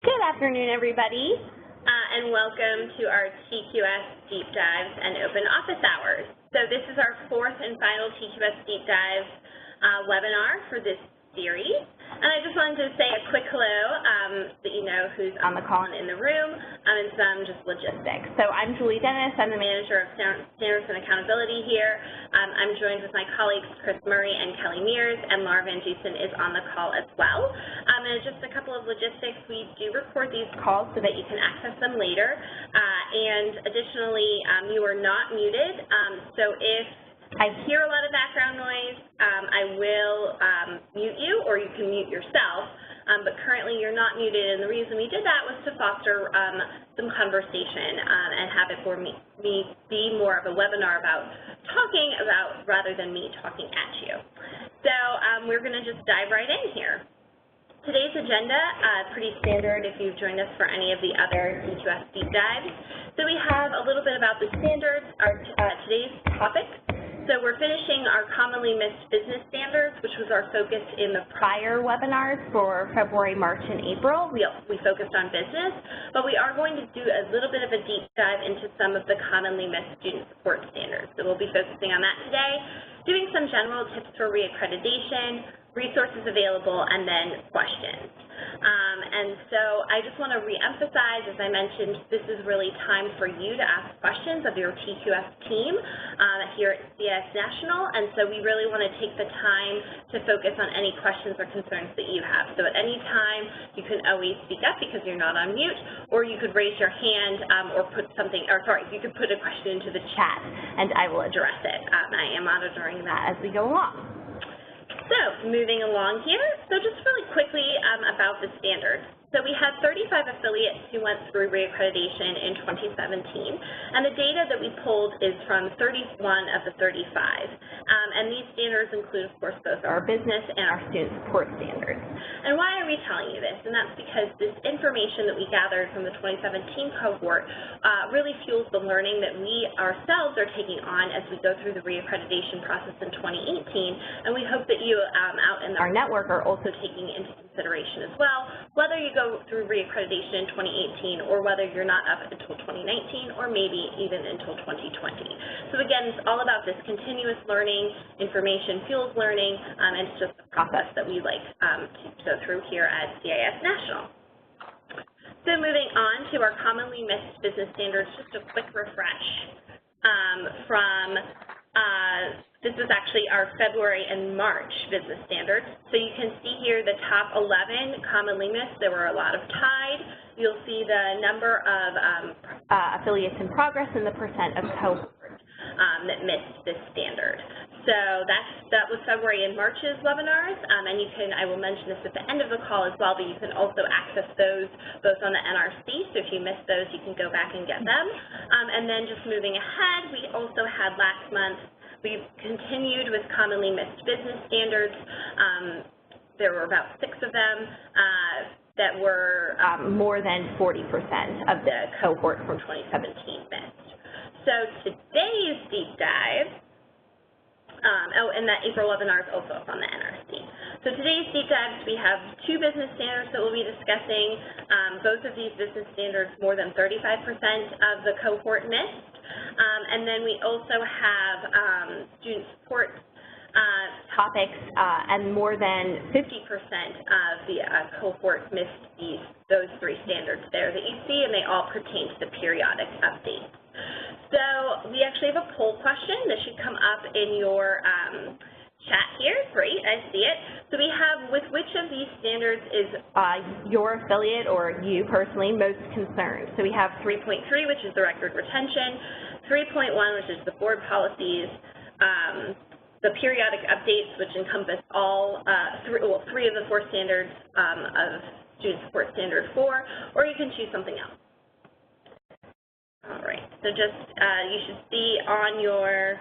Good afternoon, everybody, and welcome to our TQS Deep Dives and Open Office Hours. So this is our fourth and final TQS Deep Dive webinar for this series. And I just wanted to say a quick hello so you know who's on the call and in the room, and some just logistics. So I'm Julie Dennis. I'm the manager of Standards and Accountability here. I'm joined with my colleagues Chris Murray and Kelly Mears, and Laura Van Dusen is on the call as well. And just a couple of logistics, we do record these calls so that you can access them later. And additionally, you are not muted, so if I hear a lot of background noise, I will mute you, or you can mute yourself, but currently you're not muted, and the reason we did that was to foster some conversation and have it for me be more of a webinar about talking about rather than me talking at you. So we're going to just dive right in here. Today's agenda, pretty standard if you've joined us for any of the other TQS Deep Dives. So we have a little bit about the standards, today's topic. So we're finishing our commonly missed business standards, which was our focus in the prior webinars for February, March, and April. We focused on business, but we are going to do a little bit of a deep dive into some of the commonly missed student support standards. So we'll be focusing on that today, doing some general tips for reaccreditation, resources available, and then questions. And so I just want to reemphasize, as I mentioned, this is really time for you to ask questions of your TQS team here at CAIS National, and so we really want to take the time to focus on any questions or concerns that you have. So at any time, you can always speak up because you're not on mute, or you could raise your hand or put something, or sorry, you could put a question into the chat, and I will address it. I am monitoring that as we go along. So moving along here, so just really quickly about the standards. So we had 35 affiliates who went through reaccreditation in 2017, and the data that we pulled is from 31 of the 35. And these standards include, of course, both our business and our student support standards. And why are we telling you this? And that's because this information that we gathered from the 2017 cohort really fuels the learning that we ourselves are taking on as we go through the reaccreditation process in 2018, and we hope that you out in our network are also taking into consideration as well, whether you go through reaccreditation in 2018 or whether you're not up until 2019 or maybe even until 2020. So again, it's all about this continuous learning, information fuels learning, and it's just a process that we like to go through here at CAIS National. So moving on to our commonly missed business standards, just a quick refresh from this is actually our February and March business standards. So you can see here the top 11 commonly missed. There were a lot of tied. You'll see the number of affiliates in progress and the percent of cohorts that missed this standard. So that was February and March's webinars, and you can, I will mention this at the end of the call as well, but you can also access those both on the NRC, so if you missed those, you can go back and get them. And then just moving ahead, we also had last month, we've continued with commonly missed business standards. There were about 6 of them that were more than 40% of the cohort from 2017 missed. So today's deep dive, and that April webinar is also up on the NRC. So today's deep dives, we have 2 business standards that we'll be discussing. Both of these business standards, more than 35% of the cohort missed. And then we also have student support topics, and more than 50% of the cohort missed those 3 standards there that you see, and they all pertain to the periodic updates. So we actually have a poll question that should come up in your chat here. Great, I see it. So we have, with which of these standards is your affiliate or you personally most concerned? So we have 3.3, which is the record retention, 3.1, which is the board policies, the periodic updates, which encompass all 3 of the 4 standards of Student Support Standard 4, or you can choose something else. All right, so just you should see on your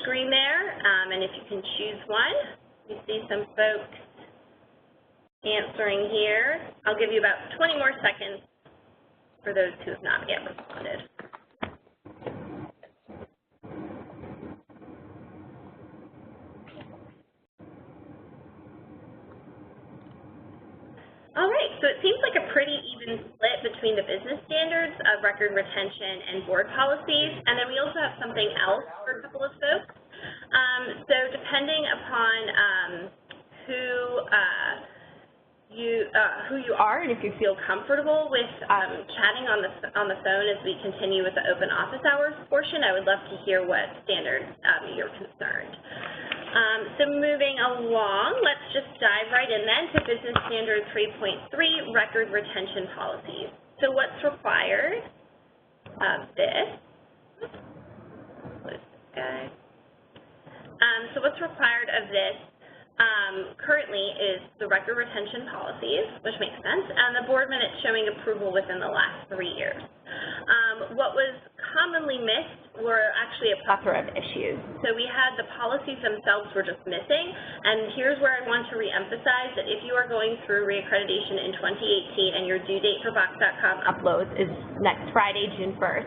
screen there, and if you can choose one, you see some folks answering here. I'll give you about 20 more seconds for those who have not yet responded. All right, so it seems like a pretty even split between the business standards of record retention and board policies, and then we also have something else for a couple of folks. So depending upon who you are and if you feel comfortable with chatting on the phone as we continue with the open office hours portion, I would love to hear what standards you're concerned. So moving along, let's just dive right in then to Business Standard 3.3, Record Retention Policies. So what's required of this? What is this guy? So what's required of this currently is the record retention policies, which makes sense, and the board minutes showing approval within the last 3 years. What was commonly missed were actually a plethora of issues. So we had the policies themselves were just missing, and here's where I want to reemphasize that if you are going through reaccreditation in 2018 and your due date for Box.com uploads is next Friday, June 1st,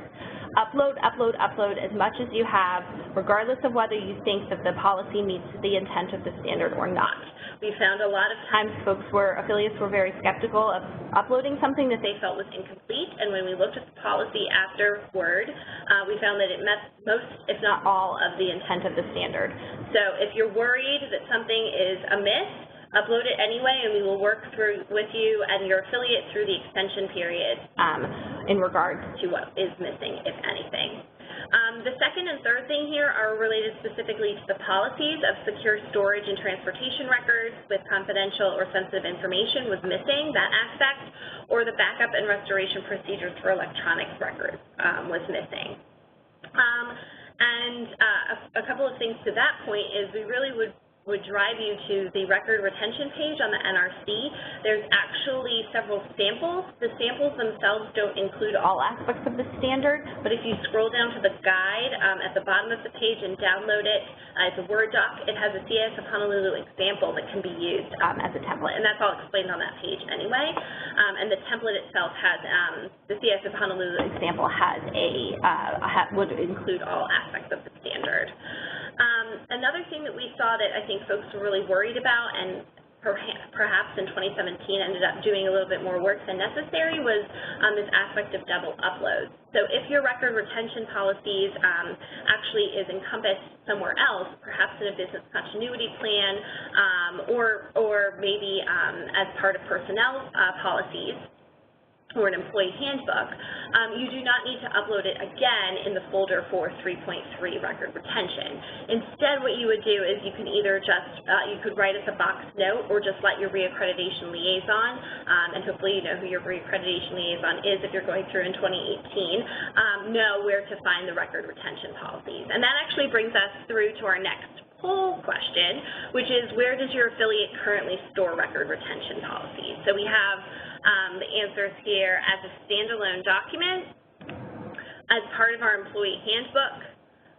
upload, upload, upload as much as you have, regardless of whether you think that the policy meets the intent of the standard or not. We found a lot of times affiliates were very skeptical of uploading something that they felt was incomplete, and when we looked at the policy afterward, we found that it met most, if not all, of the intent of the standard. So if you're worried that something is amiss, upload it anyway, and we will work through with you and your affiliate through the extension period in regards to what is missing, if anything. The second and third thing here are related specifically to the policies of secure storage and transportation records with confidential or sensitive information was missing, that aspect, or the backup and restoration procedures for electronic records was missing. A couple of things to that point is we really would drive you to the record retention page on the NRC. There's actually several samples. The samples themselves don't include all aspects of the standard, but if you scroll down to the guide at the bottom of the page and download it, it's a Word doc. It has a CIS of Honolulu example that can be used as a template, and that's all explained on that page anyway. And the template itself has, the CIS of Honolulu example has would include all aspects of the standard. Another thing that we saw that I think folks were really worried about, and perhaps in 2017 ended up doing a little bit more work than necessary, was this aspect of double uploads. So if your record retention policies actually is encompassed somewhere else, perhaps in a business continuity plan, or maybe as part of personnel policies, or an employee handbook, you do not need to upload it again in the folder for 3.3 record retention. Instead, what you would do is you can either just, you could write us a box note or just let your reaccreditation liaison, and hopefully you know who your reaccreditation liaison is if you're going through in 2018, know where to find the record retention policies. And that actually brings us through to our next poll question, which is where does your affiliate currently store record retention policies? So we have the answers here as a standalone document, as part of our employee handbook,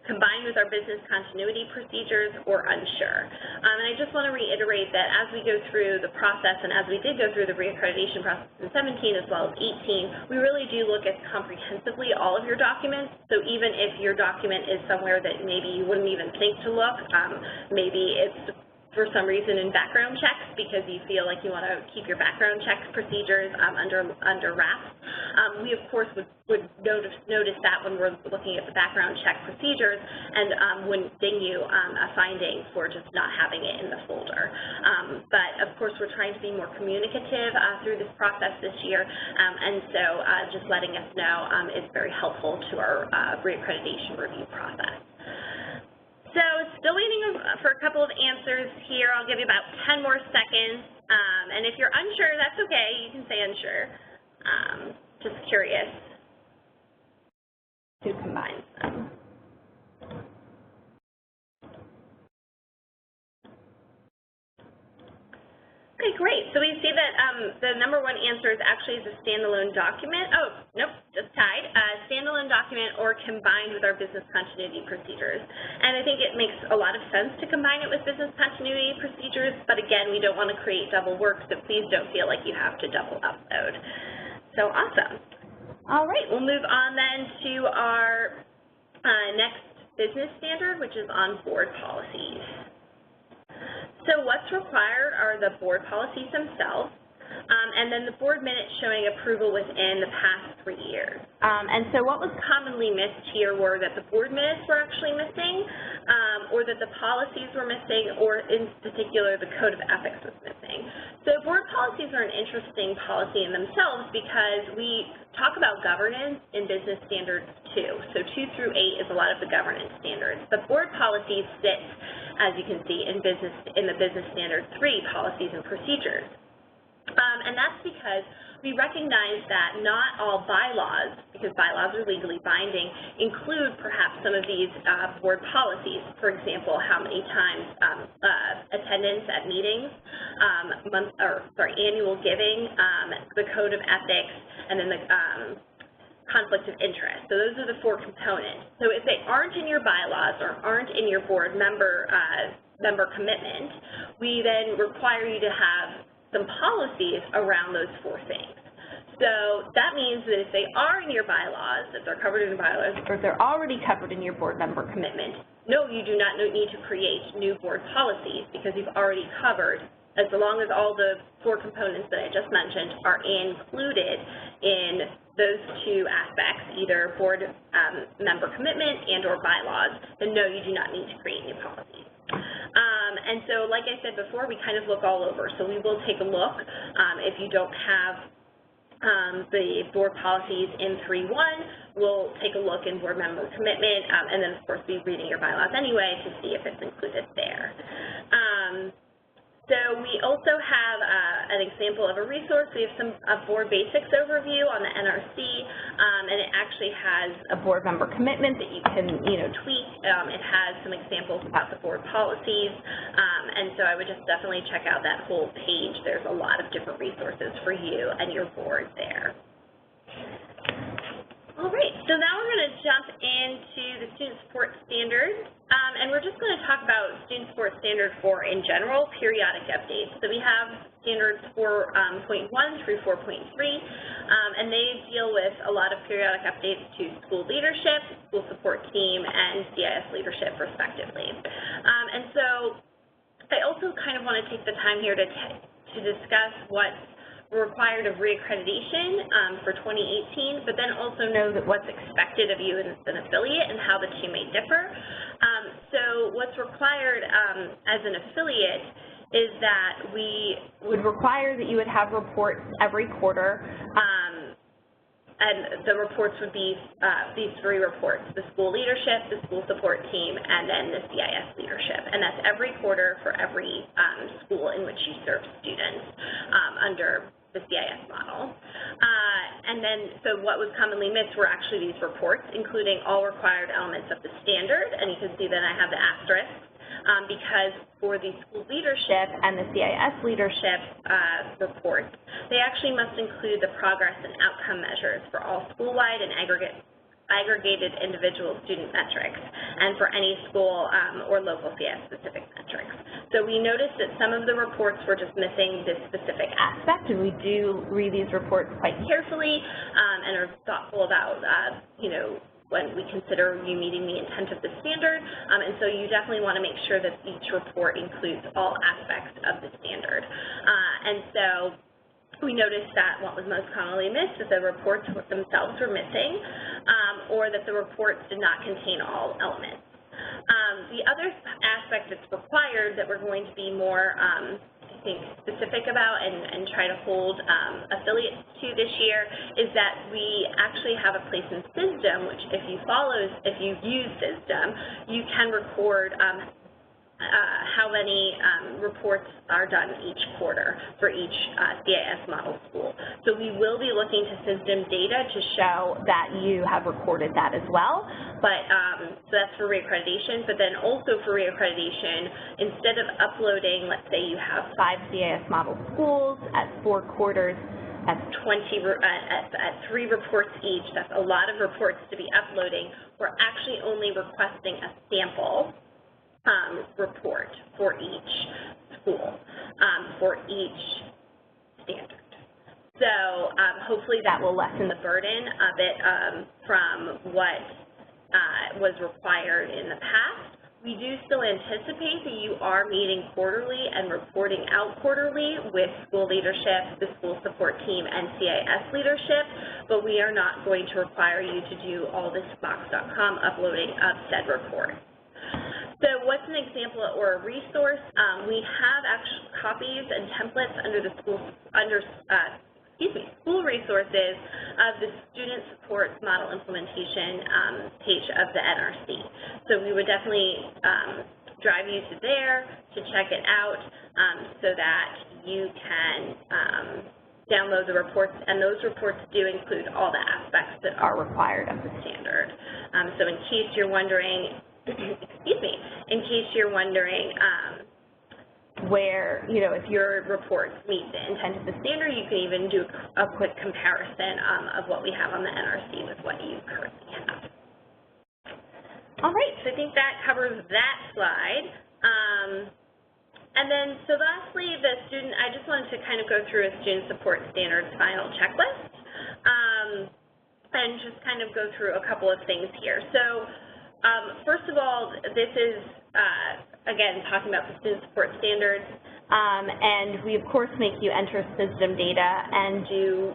combined with our business continuity procedures, or unsure. And I just want to reiterate that as we go through the process, and as we did go through the reaccreditation process in 17 as well as 18, we really do look at comprehensively all of your documents. So even if your document is somewhere that maybe you wouldn't even think to look, maybe it's for some reason in background checks because you feel like you want to keep your background checks procedures under wraps. We, of course, would notice that when we're looking at the background check procedures and wouldn't ding you a finding for just not having it in the folder. But, of course, we're trying to be more communicative through this process this year, and so just letting us know is very helpful to our reaccreditation review process. So still waiting for a couple of answers here. I'll give you about 10 more seconds. And if you're unsure, that's okay. You can say unsure. Just curious who combines them. Okay, great. So we see that the number one answer is actually the standalone document. Oh, nope, just tied. Standalone document or combined with our business continuity procedures. And I think it makes a lot of sense to combine it with business continuity procedures, but again, we don't want to create double work, so please don't feel like you have to double upload. So awesome. All right, we'll move on then to our next business standard, which is on board policies. So what's required are the board policies themselves, and then the board minutes showing approval within the past 3 years. And so what was commonly missed here were that the board minutes were actually missing, or that the policies were missing, or in particular the code of ethics was missing. So board policies are an interesting policy in themselves because we talk about governance in business standards too. So 2 through 8 is a lot of the governance standards. But board policies sit, as you can see, in the business standard 3, policies and procedures. And that's because we recognize that not all bylaws, because bylaws are legally binding, include perhaps some of these board policies. For example, how many times attendance at meetings, annual giving, the code of ethics, and then the conflict of interest. So those are the 4 components. So if they aren't in your bylaws or aren't in your board member commitment, we then require you to have some policies around those 4 things. So that means that if they are in your bylaws, if they're covered in your bylaws, or if they're already covered in your board member commitment, no, you do not need to create new board policies because you've already covered, as long as all the 4 components that I just mentioned are included in those 2 aspects, either board member commitment and or bylaws, then no, you do not need to create new policies. And so, like I said before, we kind of look all over. So we will take a look. If you don't have the board policies in 3.1, we'll take a look in board member commitment, and then, of course, be reading your bylaws anyway to see if it's included there. So we also have an example of a resource. We have a board basics overview on the NRC, and it actually has a board member commitment that you can, tweak. It has some examples about the board policies, and so I would just definitely check out that whole page. There's a lot of different resources for you and your board there. All right, so now we're going to jump into the Student Support Standards, and we're just going to talk about Student Support Standard 4 in general, periodic updates. So we have Standards 4.1 through 4.3, and they deal with a lot of periodic updates to school leadership, school support team, and CIS leadership, respectively. And so I also kind of want to take the time here to discuss what's required of reaccreditation for 2018, but then also know that what's expected of you as an affiliate and how the 2 may differ. So what's required as an affiliate is that we would require that you would have reports every quarter, and the reports would be these 3 reports: the school leadership, the school support team, and then the CIS leadership. And that's every quarter for every school in which you serve students under the CIS model. And then, so what was commonly missed were actually these reports, including all required elements of the standard, and you can see that I have the asterisks, because for the school leadership and the CIS leadership reports, they actually must include the progress and outcome measures for all school-wide and aggregated individual student metrics, and for any school or local CIS-specific metrics. So we noticed that some of the reports were just missing this specific aspect, and we do read these reports quite carefully and are thoughtful about, when we consider you meeting the intent of the standard, and so you definitely want to make sure that each report includes all aspects of the standard. And so we noticed that what was most commonly missed is the reports themselves were missing, or that the reports did not contain all elements. The other aspect that's required that we're going to be more, I think, specific about and try to hold affiliates to this year is that we actually have a place in SYSDEM, which if you use SYSDEM, you can record how many reports are done each quarter for each CIS model school. So we will be looking to SYSDEM data to show that you have recorded that as well. But so that's for reaccreditation. But then also for reaccreditation, instead of uploading, let's say you have 5 CIS model schools at 4 quarters, that's 20 at 3 reports each. That's a lot of reports to be uploading. We're actually only requesting a sample report for each school, for each standard. So hopefully that will lessen the burden a bit from what was required in the past, We do still anticipate that you are meeting quarterly and reporting out quarterly with school leadership, the school support team, and CIS leadership, but we are not going to require you to do all this Box.com uploading of said reports. So what's an example or a resource? We have actual copies and templates under the school resources of the Student Support Model Implementation page of the NRC. So we would definitely drive you to there to check it out so that you can download the reports, and those reports do include all the aspects that are required of the standard. So in case you're wondering, in case you're wondering where, if your reports meet the intent of the standard, you can even do a quick comparison of what we have on the NRC with what you currently have. All right, so I think that covers that slide. And then, so lastly, I just wanted to kind of go through a student support standards final checklist and just kind of go through a couple of things here. So first of all, this is, again, talking about the student support standards, and we, of course, make you enter system data and do,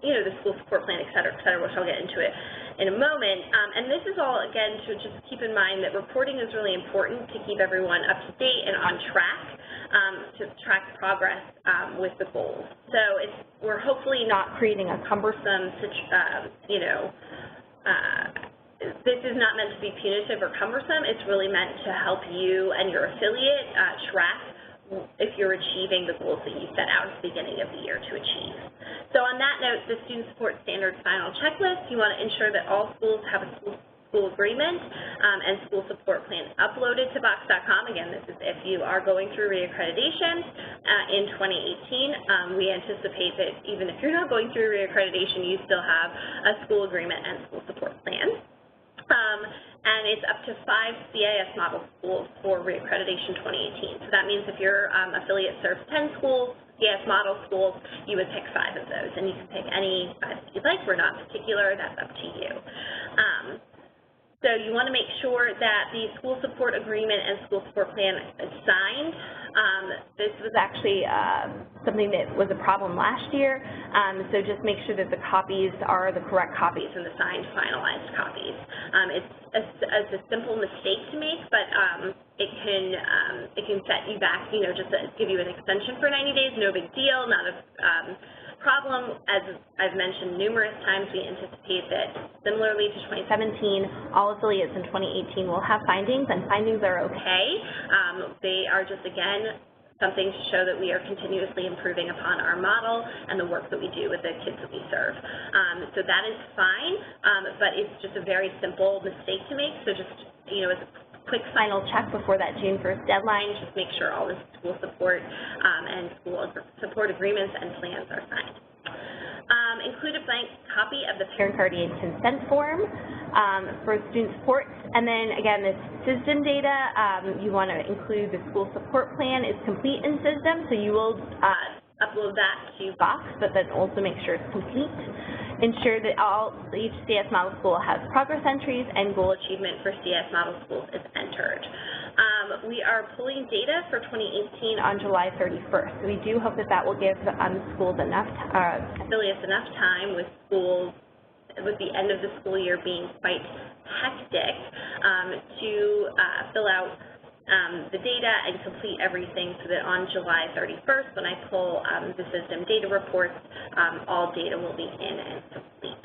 the school support plan, et cetera, which I'll get into it in a moment. And this is all, again, to just keep in mind that reporting is really important to keep everyone up to date and on track, to track progress with the goals. So we're hopefully not creating a cumbersome, this is not meant to be punitive or cumbersome. It's really meant to help you and your affiliate track if you're achieving the goals that you set out at the beginning of the year to achieve. So on that note, the Student Support Standards Final Checklist, you want to ensure that all schools have a school agreement and school support plan uploaded to Box.com. Again, this is if you are going through reaccreditation in 2018. We anticipate that even if you're not going through reaccreditation, you still have a school agreement and school support plan. And it's up to 5 CIS model schools for reaccreditation 2018. So that means if your affiliate serves 10 schools, CIS model schools, you would pick 5 of those. And you can pick any 5 that you'd like. We're not particular. That's up to you. So you want to make sure that the school support agreement and school support plan is signed. This was actually something that was a problem last year, so just make sure that the copies are the correct copies and the signed, finalized copies. It's a simple mistake to make, but it can set you back, just to give you an extension for 90 days, no big deal, not a problem. As I've mentioned numerous times, we anticipate that similarly to 2017, all affiliates in 2018 will have findings, and findings are okay. They are just, again, something to show that we are continuously improving upon our model and the work that we do with the kids that we serve. So that is fine, but it's just a very simple mistake to make. So just, as a quick final check before that June 1st deadline, just make sure all the school support and school support agreements and plans are signed. Include a blank copy of the parent guardian consent form for student support. And then again, this SysDem data, you want to include the school support plan is complete in SysDem, so you will upload that to Box, but then also make sure it's complete. Ensure that each CS model school has progress entries and goal achievement for CS model schools is entered. We are pulling data for 2018 on July 31st. So we do hope that that will give schools enough, affiliates enough time with schools, with the end of the school year being quite hectic, to fill out the data and complete everything so that on July 31st, when I pull the SysDem data reports, all data will be in and complete.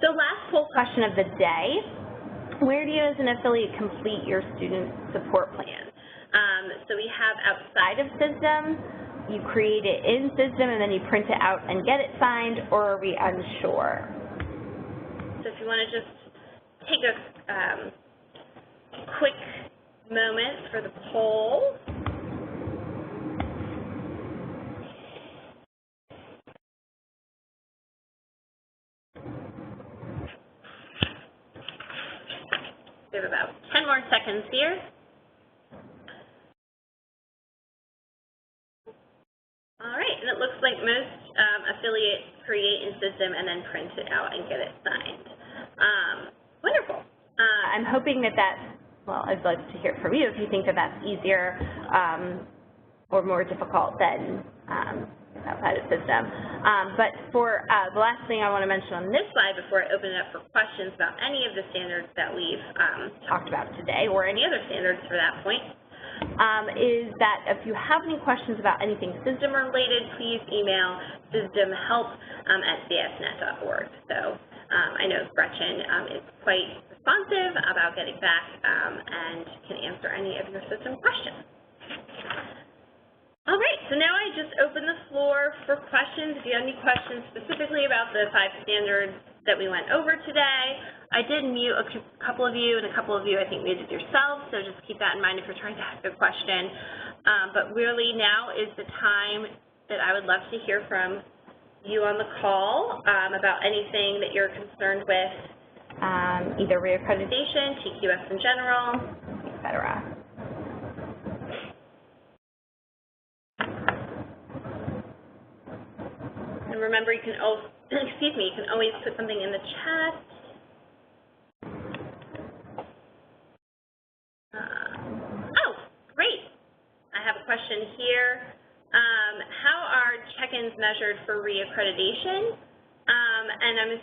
So last poll question of the day, where do you as an affiliate complete your student support plan? So we have outside of SysDem, you create it in SysDem and then you print it out and get it signed, or are we unsure? So if you want to just take a quick moment for the poll. We have about 10 more seconds here. All right, and it looks like most affiliates create in SysDem and then print it out and get it signed. Wonderful. I'm hoping that that well, I'd like to hear from you if you think that that's easier or more difficult than outside of system. But for the last thing I want to mention on this slide before I open it up for questions about any of the standards that we've talked about today, or any other standards for that point, is that if you have any questions about anything system related, please email systemhelp@csnet.org. So I know Gretchen is quite responsive about getting back and can answer any of your system questions. All right, so now I just open the floor for questions. If you have any questions specifically about the 5 standards that we went over today. I did mute a couple of you, and a couple of you I think muted yourselves, so just keep that in mind if you're trying to ask a question. But really now is the time that I would love to hear from you on the call about anything that you're concerned with, either reaccreditation, TQS in general, et cetera. And remember, you can always, you can always put something in the chat. Oh, great. I have a question here. How are check-ins measured for reaccreditation? And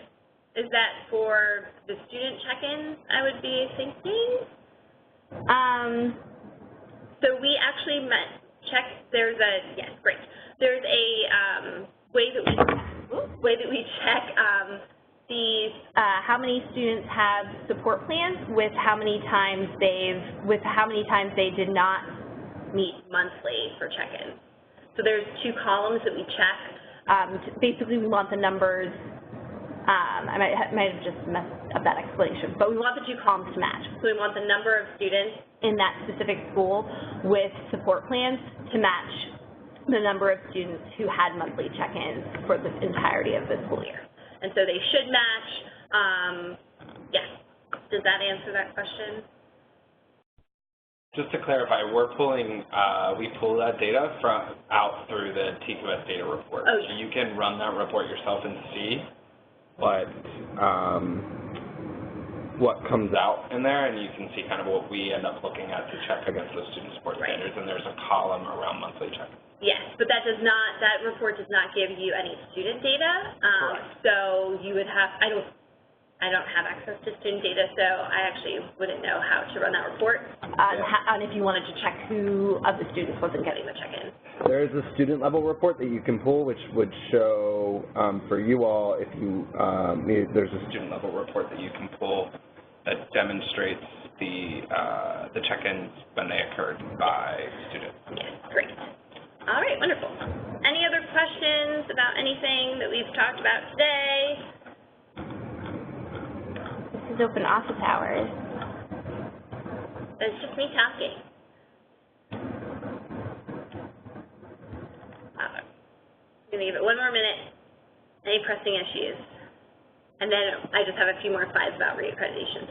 is that for the student check-ins, I would be thinking? So we actually check, there's a, yes, great. There's a way that we check how many students have support plans with how many times they did not meet monthly for check-ins. So there's 2 columns that we check. Basically, we want the numbers. I might have just messed up that explanation, but we want the 2 columns to match. So we want the number of students in that specific school with support plans to match the number of students who had monthly check-ins for the entirety of the school year. And so they should match. Yes. Does that answer that question? Just to clarify, we're pulling, we pull that data out through the TQS data report. Oh, yeah. So you can run that report yourself and see what comes out in there, and you can see kind of what we end up looking at to check against those student support standards, and there's a column around monthly check. Yes, but that report does not give you any student data. So you would have, I don't have access to student data, so I actually wouldn't know how to run that report on if you wanted to check who of the students wasn't getting the check-in. There is a student level report that you can pull, which would show for you all if you there's a student level report that you can pull that demonstrates the check-ins when they occurred by students. Yes, great. All right, wonderful. Any other questions about anything that we've talked about today? This is open office hours. It's just me talking. I'm going to give it one more minute. Any pressing issues? And then I just have a few more slides about reaccreditation.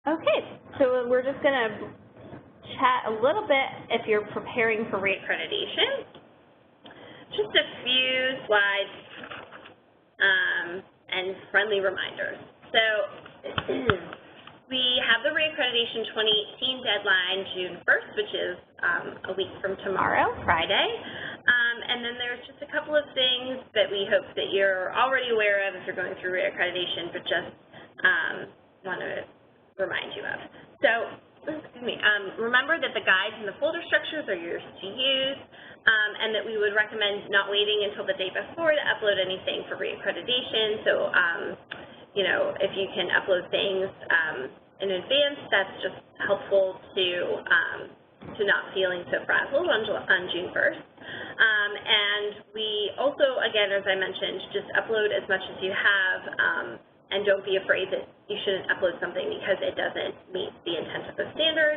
Okay, so we're just going to chat a little bit if you're preparing for reaccreditation. Just a few slides and friendly reminders. So we have the reaccreditation 2018 deadline June 1st, which is a week from tomorrow, Friday. And then there's just a couple of things that we hope that you're already aware of if you're going through reaccreditation, but just want to remind you of. So, excuse me, remember that the guides and the folder structures are yours to use, and that we would recommend not waiting until the day before to upload anything for reaccreditation. So, you know, if you can upload things in advance, that's just helpful to not feeling so frazzled on June 1st. And we also, again, as I mentioned, just upload as much as you have, and don't be afraid that you shouldn't upload something because it doesn't meet the intent of the standard.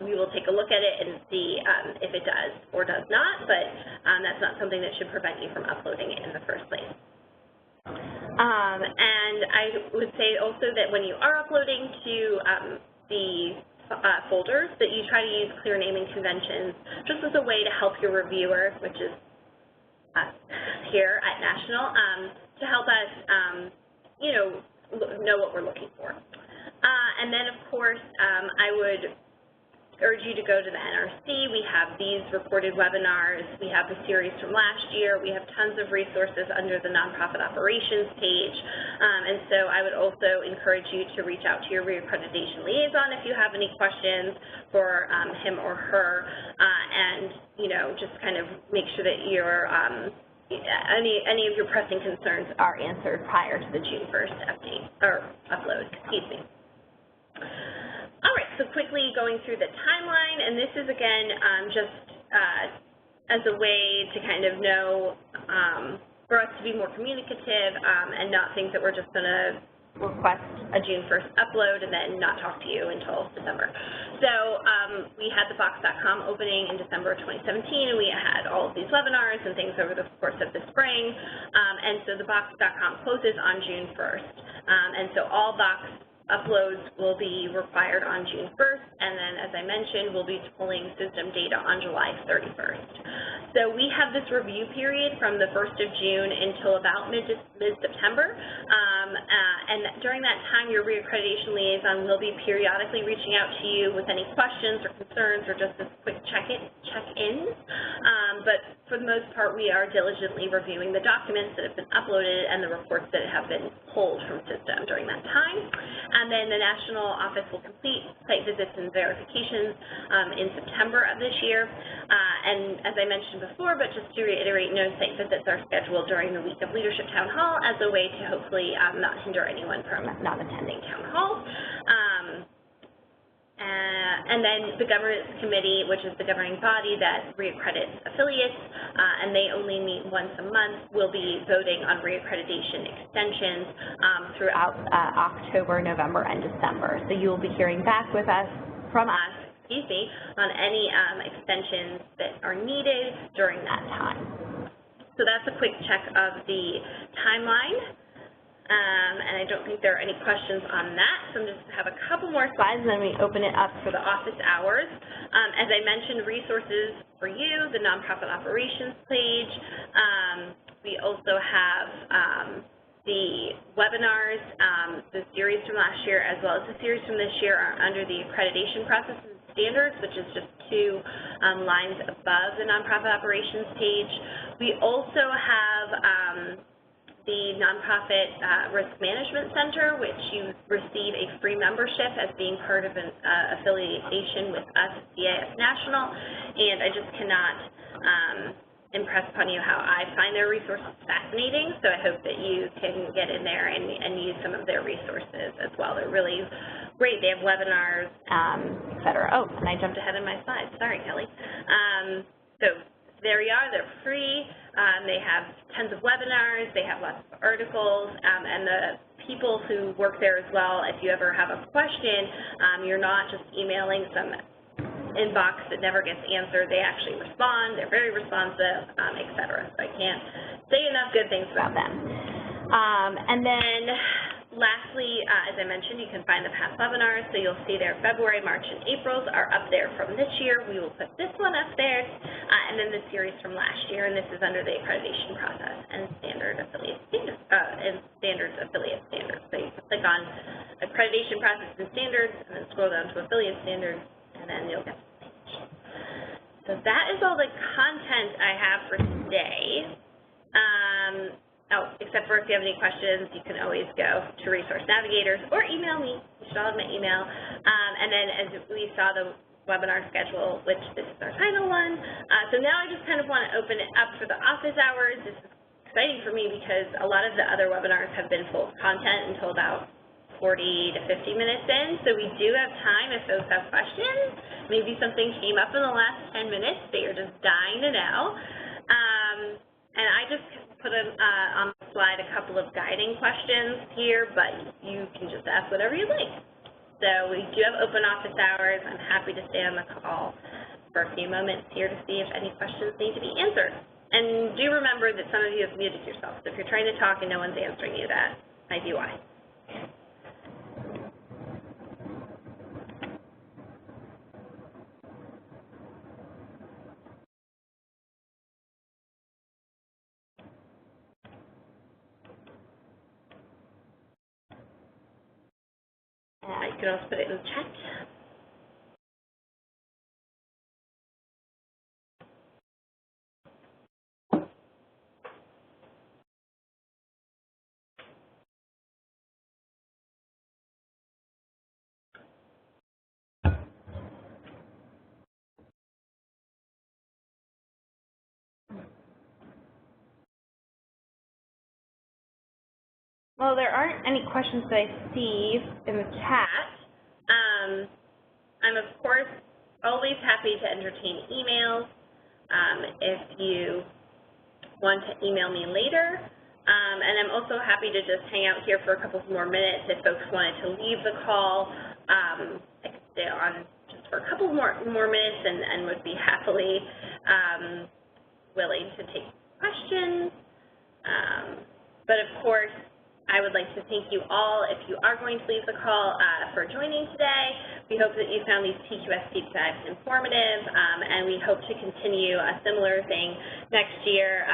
We will take a look at it and see if it does or does not, but that's not something that should prevent you from uploading it in the first place. And I would say also that when you are uploading to the folders, that you try to use clear naming conventions just as a way to help your reviewer, which is us here at National, to help us, know what we're looking for. And then, of course, I would urge you to go to the NRC. We have these recorded webinars. We have the series from last year. We have tons of resources under the nonprofit operations page. And so I would also encourage you to reach out to your reaccreditation liaison if you have any questions for him or her, and, just kind of make sure that your any of your pressing concerns are answered prior to the June 1st update or upload. Excuse me. All right, so quickly going through the timeline, and this is, again, just as a way to kind of know, for us to be more communicative and not think that we're just going to request a June 1st upload and then not talk to you until December. So we had the Box.com opening in December of 2017, and we had all of these webinars and things over the course of the spring, and so the Box.com closes on June 1st, and so all Box uploads will be required on June 1st, and then, as I mentioned, we'll be pulling system data on July 31st. So we have this review period from the 1st of June until about mid-September, and during that time, your reaccreditation liaison will be periodically reaching out to you with any questions or concerns or just as quick check-ins, but for the most part, we are diligently reviewing the documents that have been uploaded and the reports that have been pulled from system during that time. And then the National Office will complete site visits and verifications in September of this year. And as I mentioned before, but just to reiterate, no site visits are scheduled during the week of Leadership Town Hall as a way to hopefully not hinder anyone from not attending Town Hall. And then the Governance Committee, which is the governing body that reaccredits affiliates, and they only meet once a month, will be voting on reaccreditation extensions throughout October, November, and December. So you will be hearing back from us, on any extensions that are needed during that time. So that's a quick check of the timeline. And I don't think there are any questions on that, so I'm just going to have a couple more slides and then we open it up for the office hours. As I mentioned, resources for you, the nonprofit operations page. We also have the webinars, the series from last year as well as the series from this year are under the accreditation process and standards, which is just 2 lines above the nonprofit operations page. We also have the Nonprofit Risk Management Center, which you receive a free membership as being part of an affiliation with us, CAS National, and I just cannot impress upon you how I find their resources fascinating, so I hope that you can get in there and use some of their resources as well. They're really great. They have webinars, et cetera. Oh, and I jumped ahead in my slides. Sorry, Kelly. So there we are. They're free. They have tons of webinars. They have lots of articles, and the people who work there as well, if you ever have a question, you're not just emailing some inbox that never gets answered. They actually respond. They're very responsive, et cetera. So I can't say enough good things about them. And then lastly, as I mentioned, you can find the past webinars. So you'll see there February, March, and April's are up there from this year. We will put this one up there, and then the series from last year, and this is under the accreditation process and standard affiliate standards, So you can click on accreditation process and standards, and then scroll down to affiliate standards, and then you'll get to the page. So that is all the content I have for today. Except for if you have any questions, you can always go to Resource Navigators or email me. You should all have my email. And then as we saw the webinar schedule, which this is our final one. So now I just kind of want to open it up for the office hours. This is exciting for me because a lot of the other webinars have been full of content until about 40 to 50 minutes in. So we do have time if folks have questions. Maybe something came up in the last 10 minutes that you're just dying to know. And I just put on the slide a couple of guiding questions here, but you can just ask whatever you'd like. So we do have open office hours. I'm happy to stay on the call for a few moments here to see if any questions need to be answered. And do remember that some of you have muted yourself. So if you're trying to talk and no one's answering you, that might be why. You can also put it in the chat. Well, there aren't any questions that I see in the chat. I'm, of course, always happy to entertain emails. If you want to email me later. And I'm also happy to just hang out here for a couple more minutes if folks wanted to leave the call. I could stay on just for a couple more minutes and would be happily willing to take questions. But of course, I would like to thank you all, if you are going to leave the call, for joining today. We hope that you found these TQS Deep Dives informative, and we hope to continue a similar thing next year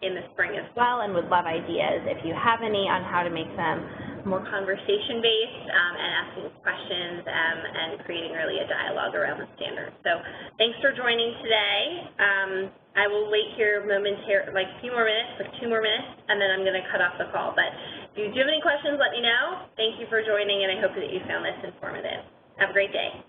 in the spring as well, and would love ideas, if you have any, on how to make them more conversation-based and asking questions and creating really a dialogue around the standards. So thanks for joining today. I will wait here momentarily, like a few more minutes, like 2 more minutes, and then I'm going to cut off the call. But if you do have any questions, let me know. Thank you for joining, and I hope that you found this informative. Have a great day.